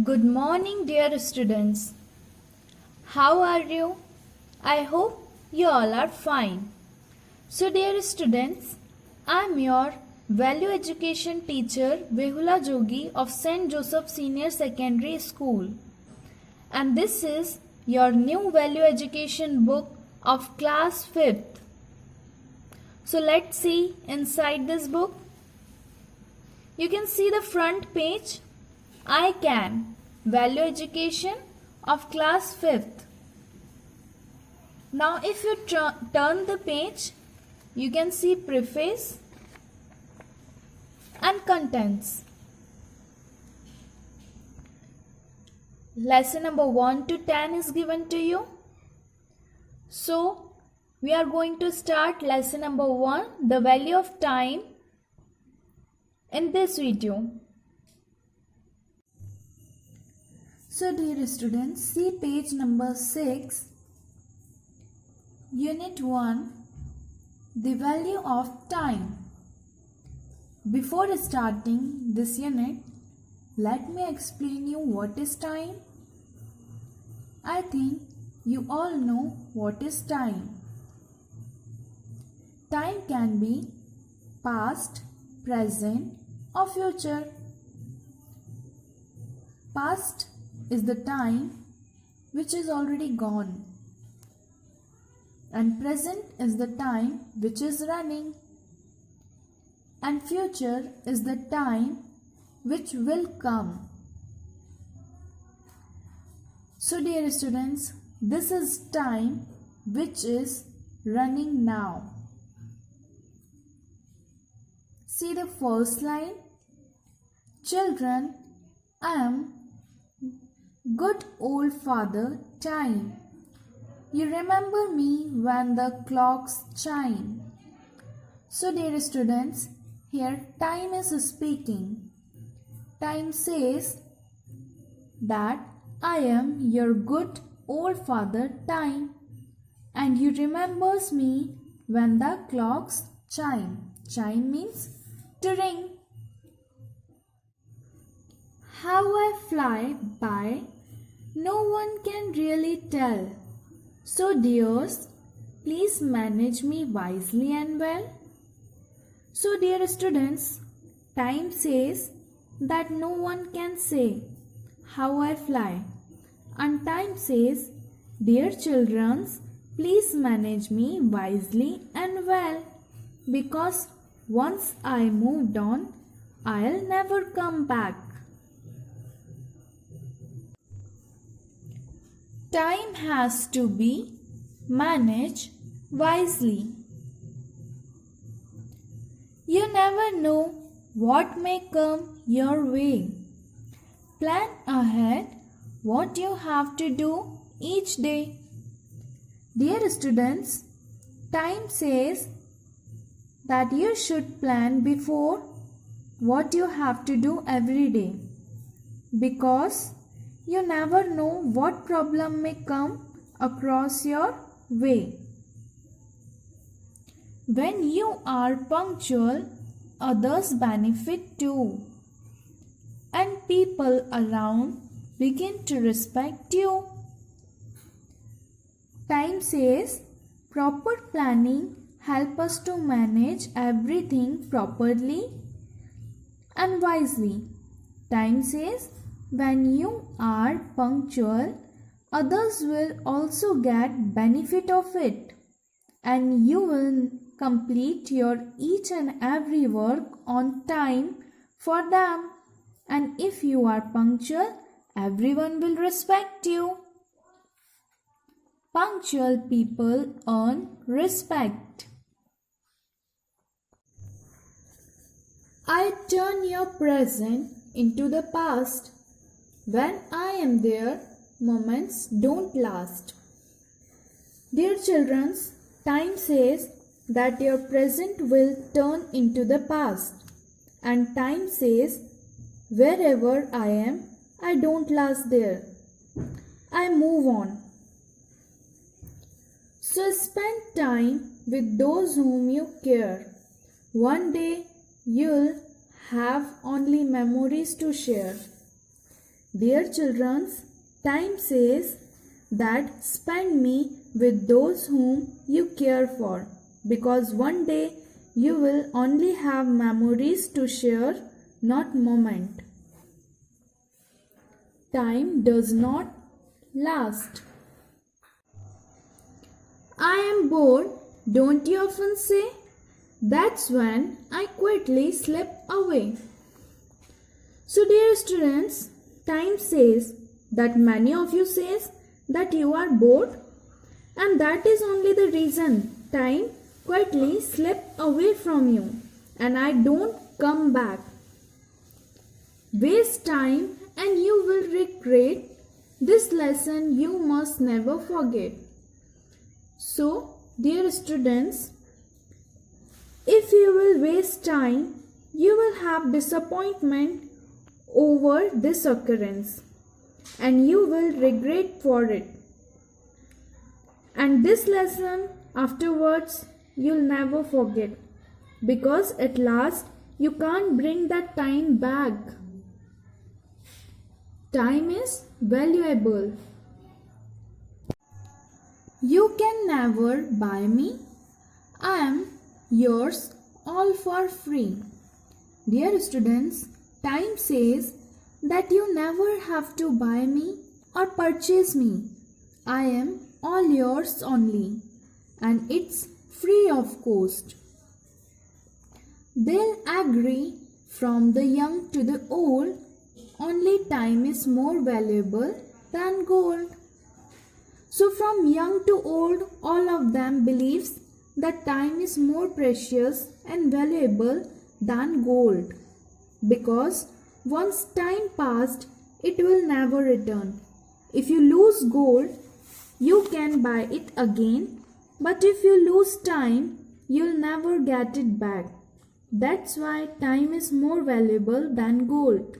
Good morning, dear students. How are you? I hope you all are fine. So, dear students, I am your value education teacher Behula Jogi of St. Joseph Senior Secondary School. And this is your new value education book of class 5th. So, let's see inside this book. You can see the front page. I can. Value education of class 5th. Now if you turn the page, you can see preface and contents. Lesson number 1 to 10 is given to you. So we are going to start lesson number 1, the value of time, in this video. So dear students, see page number 6, Unit 1, the value of time. Before starting this unit, let me explain you what is time. I think you all know what is time. Time can be past, present or future. Past is the time which is already gone, and present is the time which is running, and future is the time which will come. So dear students, this is time which is running now. See the first line. Children, I am good old father time. You remember me when the clocks chime. So dear students, here time is speaking. Time says that I am your good old father time, and you remembers me when the clocks chime. Chime means to ring. How I fly by, no one can really tell. So dears, please manage me wisely and well. So dear students, time says that no one can say how I fly. And time says, dear children, please manage me wisely and well. Because once I moved on, I'll never come back. Time has to be managed wisely. You never know what may come your way. Plan ahead what you have to do each day. Dear students, time says that you should plan before what you have to do every day, because you never know what problem may come across your way. When you are punctual, others benefit too, and people around begin to respect you. Time says proper planning helps us to manage everything properly and wisely. Time says when you are punctual, others will also get benefit of it, and you will complete your each and every work on time for them. And if you are punctual, everyone will respect you. Punctual people earn respect. I turn your present into the past. When I am there, moments don't last. Dear children, time says that your present will turn into the past, and time says wherever I am, I don't last there. I move on. So spend time with those whom you care. One day you'll have only memories to share. Dear children, time says that spend me with those whom you care for, because one day you will only have memories to share, not moment. Time does not last. I am bored, don't you often say? That's when I quietly slip away. So dear students, time says that many of you says that you are bored, and that is only the reason time quietly slip away from you and I don't come back. Waste time and you will regret. This lesson you must never forget. So, dear students, if you will waste time, you will have disappointment over this occurrence and you will regret for it. And this lesson afterwards you'll never forget, because at last you can't bring that time back. Time is valuable. You can never buy me. I am yours all for free. Dear students, time says that you never have to buy me or purchase me. I am all yours only, and it's free of cost. They'll agree from the young to the old, only time is more valuable than gold. So from young to old, all of them believes that time is more precious and valuable than gold, because once time passed, it will never return. If you lose gold, you can buy it again, but if you lose time, you'll never get it back. That's why time is more valuable than gold.